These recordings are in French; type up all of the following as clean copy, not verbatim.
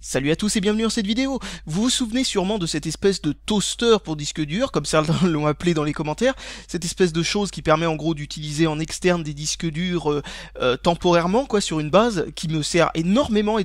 Salut à tous et bienvenue dans cette vidéo. Vous vous souvenez sûrement de cette espèce de toaster pour disque dur, comme certains l'ont appelé dans les commentaires, cette espèce de chose qui permet en gros d'utiliser en externe des disques durs temporairement quoi sur une base, qui me sert énormément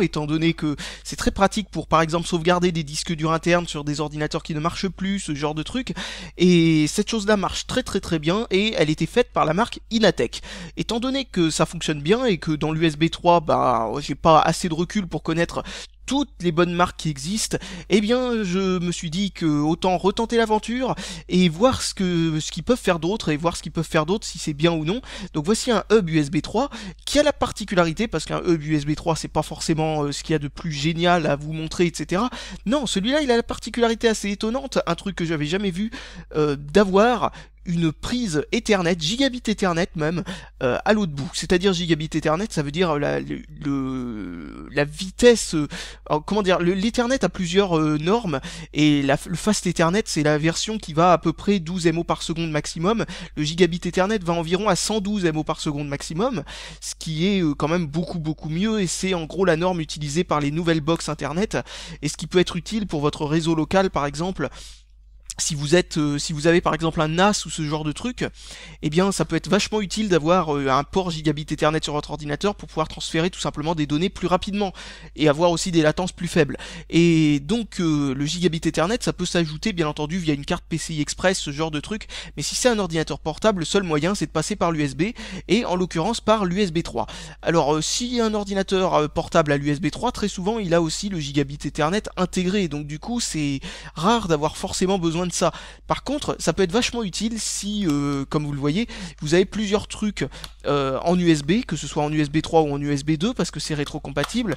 étant donné que c'est très pratique pour par exemple sauvegarder des disques durs internes sur des ordinateurs qui ne marchent plus, ce genre de truc. Et cette chose là marche très bien et elle était faite par la marque Inatech. Étant donné que ça fonctionne bien et que dans l'USB 3 bah j'ai pas assez de recul pour connaître toutes les bonnes marques qui existent, eh bien je me suis dit que autant retenter l'aventure et voir ce qu'ils peuvent faire d'autre et voir ce qu'ils peuvent faire d'autre si c'est bien ou non. Donc voici un hub USB 3 qui a la particularité, parce qu'un hub USB 3 c'est pas forcément ce qu'il y a de plus génial à vous montrer, etc. Non, celui-là il a la particularité assez étonnante, un truc que j'avais jamais vu, d'avoir une prise Ethernet, gigabit Ethernet même, à l'autre bout. C'est-à-dire gigabit Ethernet, ça veut dire la vitesse, comment dire, l'Ethernet a plusieurs normes, et le Fast Ethernet c'est la version qui va à peu près 12 MO par seconde maximum. Le gigabit Ethernet va environ à 112 MO par seconde maximum, ce qui est quand même beaucoup mieux, et c'est en gros la norme utilisée par les nouvelles box Internet, et ce qui peut être utile pour votre réseau local par exemple. Si vous avez par exemple un NAS ou ce genre de truc, eh bien ça peut être vachement utile d'avoir un port gigabit Ethernet sur votre ordinateur pour pouvoir transférer tout simplement des données plus rapidement et avoir aussi des latences plus faibles. Et donc le gigabit Ethernet ça peut s'ajouter bien entendu via une carte PCI Express, ce genre de truc, mais si c'est un ordinateur portable, le seul moyen c'est de passer par l'USB, et en l'occurrence par l'USB 3. Alors si un ordinateur portable a l'USB 3, très souvent il a aussi le gigabit Ethernet intégré, donc du coup c'est rare d'avoir forcément besoin de ça. Par contre, ça peut être vachement utile si, comme vous le voyez, vous avez plusieurs trucs en USB, que ce soit en USB 3 ou en USB 2, parce que c'est rétrocompatible.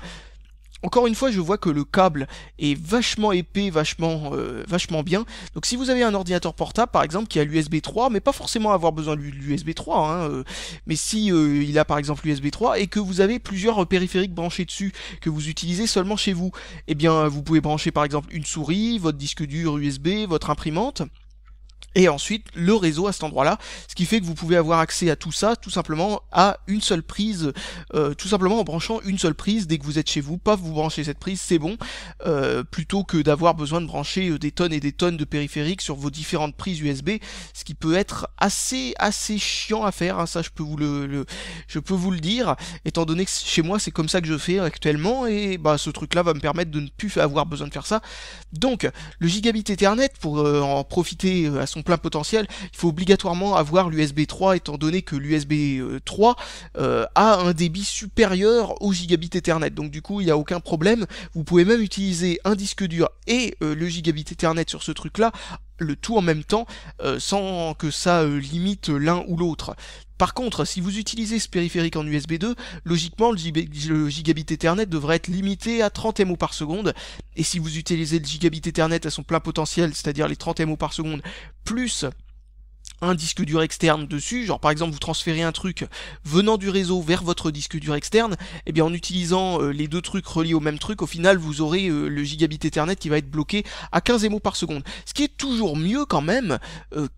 Encore une fois, je vois que le câble est vachement épais, vachement bien. Donc si vous avez un ordinateur portable, par exemple, qui a l'USB 3, mais pas forcément avoir besoin de l'USB 3, hein, mais si il a par exemple l'USB 3 et que vous avez plusieurs périphériques branchés dessus, que vous utilisez seulement chez vous, eh bien vous pouvez brancher par exemple une souris, votre disque dur USB, votre imprimante, et ensuite le réseau à cet endroit-là, ce qui fait que vous pouvez avoir accès à tout ça tout simplement à une seule prise, tout simplement en branchant une seule prise dès que vous êtes chez vous. Paf, vous branchez cette prise, c'est bon, plutôt que d'avoir besoin de brancher des tonnes et des tonnes de périphériques sur vos différentes prises USB, ce qui peut être assez chiant à faire, hein, ça je peux vous le dire, étant donné que chez moi c'est comme ça que je fais actuellement, et bah ce truc là va me permettre de ne plus avoir besoin de faire ça. Donc le gigabit Ethernet, pour en profiter à son plein potentiel, il faut obligatoirement avoir l'USB 3, étant donné que l'USB 3 a un débit supérieur au gigabit Ethernet. Donc du coup, il n'y a aucun problème. Vous pouvez même utiliser un disque dur et le gigabit Ethernet sur ce truc-là, le tout en même temps, sans que ça limite l'un ou l'autre. Par contre, si vous utilisez ce périphérique en USB 2, logiquement le gigabit Ethernet devrait être limité à 30 MO par seconde, et si vous utilisez le gigabit Ethernet à son plein potentiel, c'est-à-dire les 30 MO par seconde, plus un disque dur externe dessus, genre par exemple vous transférez un truc venant du réseau vers votre disque dur externe, et bien en utilisant les deux trucs reliés au même truc, au final vous aurez le gigabit Ethernet qui va être bloqué à 15 MO par seconde, ce qui est toujours mieux quand même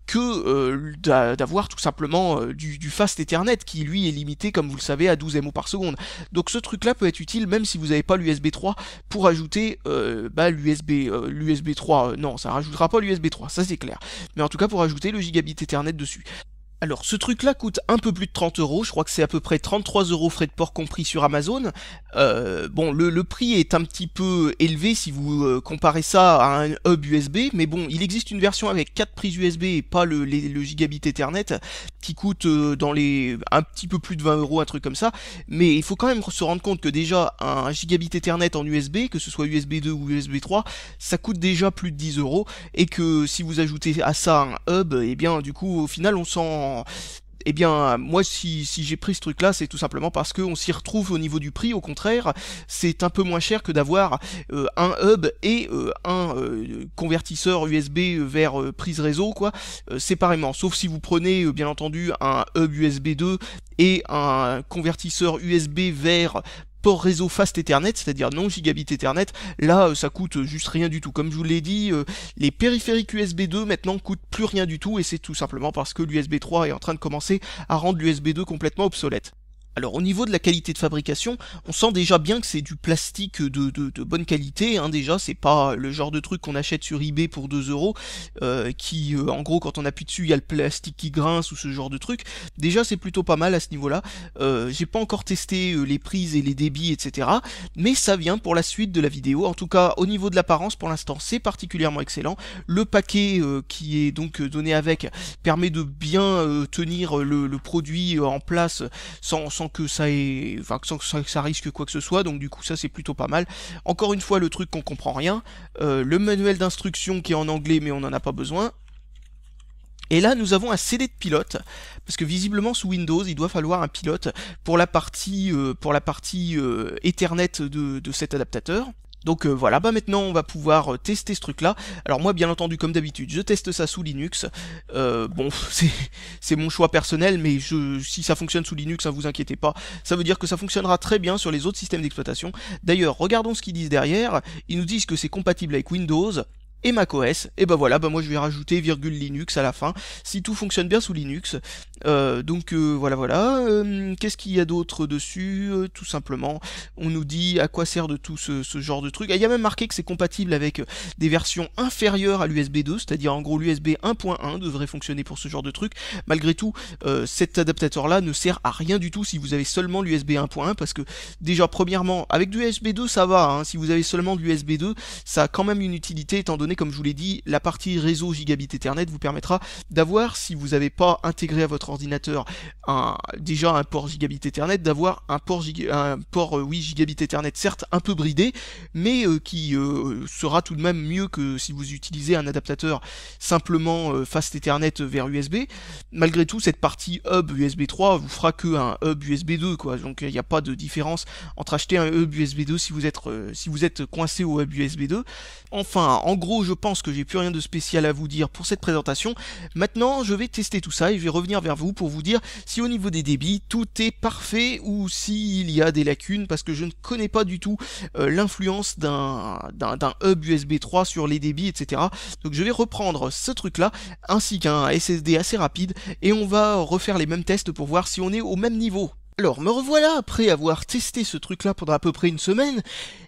que d'avoir tout simplement du Fast Ethernet qui lui est limité, comme vous le savez, à 12 MO par seconde. Donc ce truc là peut être utile même si vous n'avez pas l'USB 3 pour ajouter l'USB 3, non ça rajoutera pas l'USB 3, ça c'est clair, mais en tout cas pour ajouter le gigabit Ethernet dessus. Alors ce truc là coûte un peu plus de 30 €, je crois que c'est à peu près 33 € frais de port compris sur Amazon. Bon le prix est un petit peu élevé si vous comparez ça à un hub USB, mais bon il existe une version avec 4 prises USB et pas le gigabit Ethernet qui coûte dans les un petit peu plus de 20 €, un truc comme ça, mais il faut quand même se rendre compte que déjà un gigabit Ethernet en USB, que ce soit USB 2 ou USB 3, ça coûte déjà plus de 10 €, et que si vous ajoutez à ça un hub, et bien du coup au final on s'en... Eh bien, moi, si j'ai pris ce truc-là, c'est tout simplement parce qu'on s'y retrouve au niveau du prix. Au contraire, c'est un peu moins cher que d'avoir un hub et un convertisseur USB vers prise réseau, quoi, séparément. Sauf si vous prenez, bien entendu, un hub USB 2 et un convertisseur USB vers port réseau Fast Ethernet, c'est-à-dire non gigabit Ethernet, là ça coûte juste rien du tout. Comme je vous l'ai dit, les périphériques USB 2 maintenant coûtent plus rien du tout, et c'est tout simplement parce que l'USB 3 est en train de commencer à rendre l'USB 2 complètement obsolète. Alors au niveau de la qualité de fabrication, on sent déjà bien que c'est du plastique de bonne qualité, hein, déjà c'est pas le genre de truc qu'on achète sur eBay pour 2 euros, qui en gros quand on appuie dessus il y a le plastique qui grince ou ce genre de truc. Déjà c'est plutôt pas mal à ce niveau-là. J'ai pas encore testé les prises et les débits etc, mais ça vient pour la suite de la vidéo. En tout cas au niveau de l'apparence pour l'instant c'est particulièrement excellent. Le paquet qui est donc donné avec permet de bien tenir le produit en place sans que ça ait, enfin, sans que ça risque quoi que ce soit, donc du coup ça c'est plutôt pas mal. Encore une fois le truc qu'on comprend rien, le manuel d'instruction qui est en anglais mais on n'en a pas besoin. Et là nous avons un CD de pilote, parce que visiblement sous Windows il doit falloir un pilote pour la partie Ethernet de cet adaptateur. Donc voilà, bah maintenant on va pouvoir tester ce truc là. Alors moi bien entendu comme d'habitude je teste ça sous Linux. Bon c'est mon choix personnel, mais si ça fonctionne sous Linux, ne vous inquiétez pas, ça veut dire que ça fonctionnera très bien sur les autres systèmes d'exploitation. D'ailleurs regardons ce qu'ils disent derrière, ils nous disent que c'est compatible avec Windows et macOS, et bah voilà, bah moi je vais rajouter virgule Linux à la fin, si tout fonctionne bien sous Linux. Voilà. Qu'est-ce qu'il y a d'autre dessus? Tout simplement, on nous dit à quoi sert de tout ce genre de truc. Il y a même marqué que c'est compatible avec des versions inférieures à l'USB 2, c'est-à-dire en gros l'USB 1.1 devrait fonctionner pour ce genre de truc. Malgré tout, cet adaptateur-là ne sert à rien du tout si vous avez seulement l'USB 1.1, parce que déjà premièrement, avec du USB 2 ça va, hein, si vous avez seulement de l'USB 2, ça a quand même une utilité étant donné, comme je vous l'ai dit, la partie réseau gigabit Ethernet vous permettra d'avoir, si vous n'avez pas intégré à votre ordinateur déjà un port gigabit Ethernet, d'avoir un port gigabit Ethernet, certes un peu bridé, mais qui sera tout de même mieux que si vous utilisez un adaptateur simplement fast Ethernet vers USB. Malgré tout, cette partie hub USB 3 vous fera que un hub USB 2, quoi. Donc il n'y a pas de différence entre acheter un hub USB 2 si vous êtes coincé au hub USB 2. Enfin, en gros, je pense que j'ai plus rien de spécial à vous dire pour cette présentation. Maintenant, je vais tester tout ça et je vais revenir vers vous pour vous dire si au niveau des débits, tout est parfait ou s'il y a des lacunes, parce que je ne connais pas du tout l'influence d'un hub USB 3 sur les débits, etc. Donc je vais reprendre ce truc-là, ainsi qu'un SSD assez rapide, et on va refaire les mêmes tests pour voir si on est au même niveau. Alors, me revoilà après avoir testé ce truc-là pendant à peu près une semaine,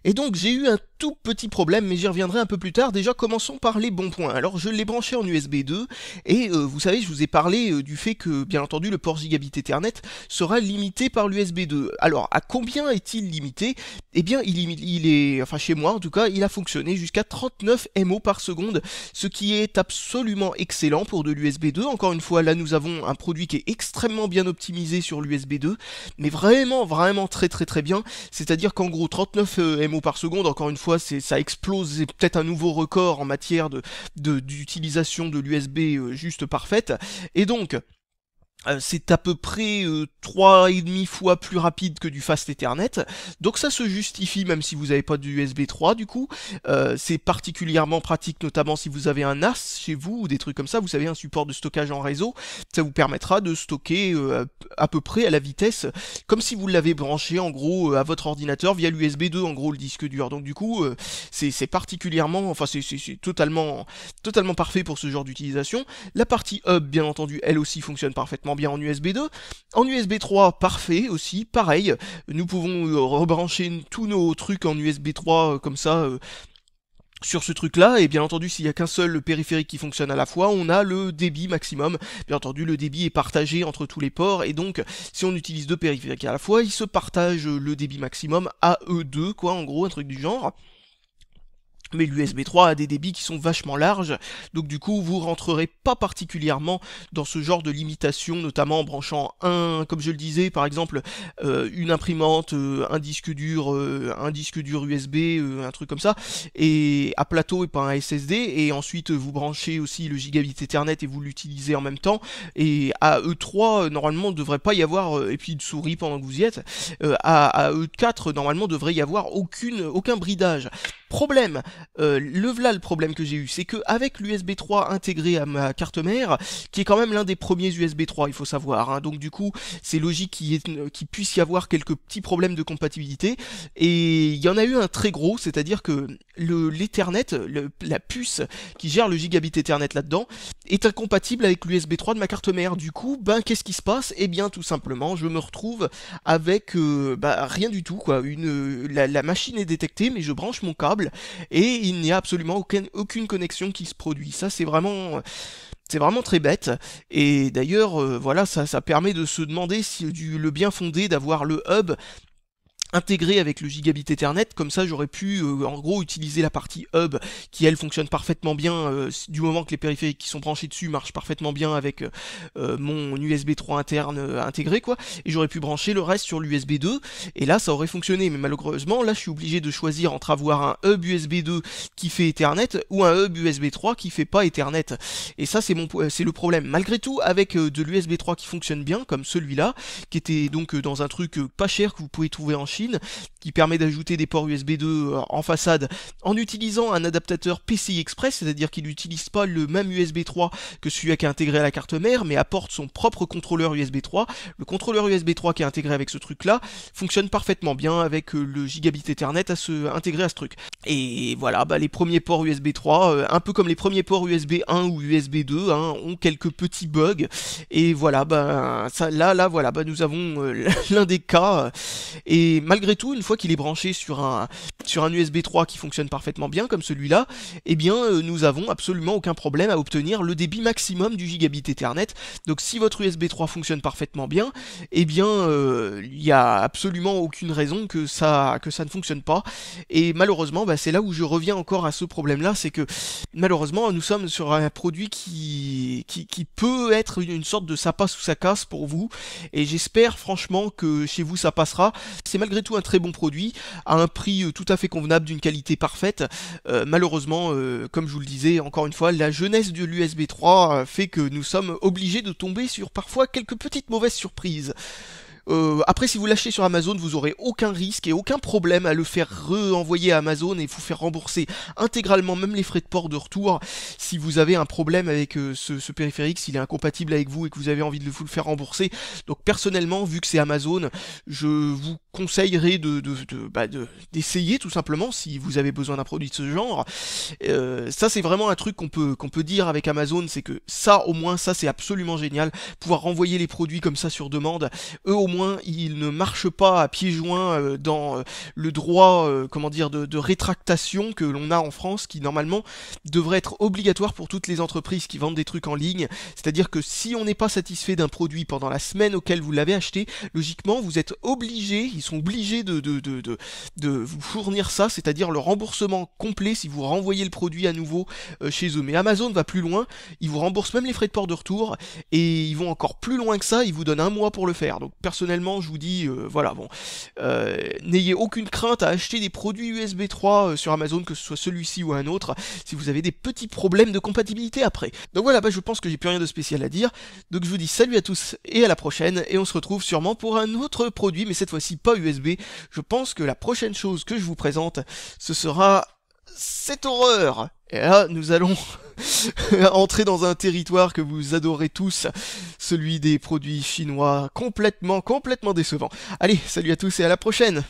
et donc j'ai eu un tout petit problème, mais j'y reviendrai un peu plus tard. Déjà, commençons par les bons points. Alors, je l'ai branché en USB 2, et vous savez, je vous ai parlé du fait que, bien entendu, le port gigabit Ethernet sera limité par l'USB 2. Alors, à combien est-il limité? Eh bien, il est, enfin chez moi en tout cas, il a fonctionné jusqu'à 39 MO par seconde, ce qui est absolument excellent pour de l'USB 2. Encore une fois, là, nous avons un produit qui est extrêmement bien optimisé sur l'USB 2, mais vraiment très bien. C'est-à-dire qu'en gros, 39 MO par seconde, encore une fois, ça explose, c'est peut-être un nouveau record en matière d'utilisation de l'USB juste parfaite. Et donc, c'est à peu près 3,5 fois plus rapide que du Fast Ethernet, donc ça se justifie même si vous n'avez pas du USB 3 du coup. C'est particulièrement pratique notamment si vous avez un NAS chez vous ou des trucs comme ça, vous savez, un support de stockage en réseau, ça vous permettra de stocker à peu près à la vitesse, comme si vous l'avez branché en gros à votre ordinateur via l'USB 2 en gros le disque dur, donc du coup c'est particulièrement, enfin c'est totalement parfait pour ce genre d'utilisation. La partie hub bien entendu elle aussi fonctionne parfaitement bien en USB 2, en USB 3 parfait aussi, pareil, nous pouvons rebrancher tous nos trucs en USB 3 comme ça sur ce truc là, et bien entendu s'il n'y a qu'un seul périphérique qui fonctionne à la fois, on a le débit maximum. Bien entendu le débit est partagé entre tous les ports, et donc si on utilise deux périphériques à la fois, ils se partagent le débit maximum à eux deux, quoi, en gros un truc du genre. Mais l'USB 3 a des débits qui sont vachement larges, donc du coup vous rentrerez pas particulièrement dans ce genre de limitation, notamment en branchant comme je le disais, par exemple une imprimante, un disque dur USB, un truc comme ça, et à plateau et pas un SSD, et ensuite vous branchez aussi le gigabit Ethernet et vous l'utilisez en même temps, et à E3 normalement ne devrait pas y avoir, et puis de souris pendant que vous y êtes, à E4 normalement devrait y avoir aucun bridage. Problème, le problème que j'ai eu, c'est que avec l'USB 3 intégré à ma carte mère, qui est quand même l'un des premiers USB 3, il faut savoir, hein, donc du coup c'est logique qu'il puisse y avoir quelques petits problèmes de compatibilité, et il y en a eu un très gros, c'est-à-dire que l'Ethernet, la puce qui gère le gigabit Ethernet là-dedans, est incompatible avec l'USB 3 de ma carte mère. Du coup, ben qu'est-ce qui se passe? Eh bien tout simplement, je me retrouve avec rien du tout, quoi. La machine est détectée, mais je branche mon câble et il n'y a absolument aucune connexion qui se produit. Ça c'est vraiment très bête, et d'ailleurs, voilà, ça permet de se demander si le bien fondé d'avoir le hub intégré avec le gigabit Ethernet, comme ça j'aurais pu en gros utiliser la partie hub qui elle fonctionne parfaitement bien du moment que les périphériques qui sont branchés dessus marchent parfaitement bien avec mon USB 3 interne intégré, quoi, et j'aurais pu brancher le reste sur l'USB 2 et là ça aurait fonctionné. Mais malheureusement là je suis obligé de choisir entre avoir un hub USB 2 qui fait Ethernet ou un hub USB 3 qui fait pas Ethernet, et ça c'est le problème. Malgré tout, avec de l'USB 3 qui fonctionne bien comme celui-là, qui était donc dans un truc pas cher que vous pouvez trouver en Chine, qui permet d'ajouter des ports USB 2 en façade en utilisant un adaptateur PCI Express, c'est-à-dire qu'il n'utilise pas le même USB 3 que celui qui est intégré à la carte mère, mais apporte son propre contrôleur USB 3. Le contrôleur USB 3 qui est intégré avec ce truc-là fonctionne parfaitement bien avec le gigabit Ethernet intégré à ce truc. Et voilà, les premiers ports USB 3, un peu comme les premiers ports USB 1 ou USB 2, ont quelques petits bugs. Et voilà, voilà, nous avons l'un des cas. Et malgré tout, une fois qu'il est branché sur un USB 3 qui fonctionne parfaitement bien comme celui-là, eh bien nous avons absolument aucun problème à obtenir le débit maximum du gigabit Ethernet. Donc si votre USB 3 fonctionne parfaitement bien, eh bien il n'y a absolument aucune raison que ça ne fonctionne pas. Et malheureusement, c'est là où je reviens encore à ce problème-là, c'est que malheureusement nous sommes sur un produit qui peut être une sorte de ça passe ou ça casse pour vous, et j'espère franchement que chez vous ça passera. C'est malgré tout un très bon produit, à un prix tout à fait convenable, d'une qualité parfaite. Malheureusement, comme je vous le disais, encore une fois, la jeunesse de l'USB 3 fait que nous sommes obligés de tomber sur parfois quelques petites mauvaises surprises. Après, si vous l'achetez sur Amazon, vous aurez aucun risque et aucun problème à le faire renvoyer à Amazon et vous faire rembourser intégralement, même les frais de port de retour. Si vous avez un problème avec ce périphérique, s'il est incompatible avec vous et que vous avez envie de vous le faire rembourser. Donc personnellement, vu que c'est Amazon, je vous conseillerais d'essayer tout simplement si vous avez besoin d'un produit de ce genre. Ça c'est vraiment un truc qu'on peut dire avec Amazon, c'est que ça au moins, ça c'est absolument génial, pouvoir renvoyer les produits comme ça sur demande. Eux au moins ils ne marchent pas à pieds joints dans le droit de rétractation que l'on a en France, qui normalement devrait être obligatoire pour toutes les entreprises qui vendent des trucs en ligne. C'est-à-dire que si on n'est pas satisfait d'un produit pendant la semaine auquel vous l'avez acheté, logiquement vous êtes obligé, ils sont obligés de vous fournir ça, c'est-à-dire le remboursement complet si vous renvoyez le produit à nouveau chez eux. Mais Amazon va plus loin, ils vous remboursent même les frais de port de retour, et ils vont encore plus loin que ça, ils vous donnent 1 mois pour le faire. Donc personnellement je vous dis, n'ayez aucune crainte à acheter des produits USB 3 sur Amazon, que ce soit celui-ci ou un autre, si vous avez des petits problèmes de compatibilité après. Donc voilà, je pense que j'ai plus rien de spécial à dire, donc je vous dis salut à tous et à la prochaine, et on se retrouve sûrement pour un autre produit, mais cette fois-ci pas USB. Je pense que la prochaine chose que je vous présente, ce sera cette horreur. Et là, nous allons entrer dans un territoire que vous adorez tous, celui des produits chinois complètement décevants. Allez, salut à tous et à la prochaine.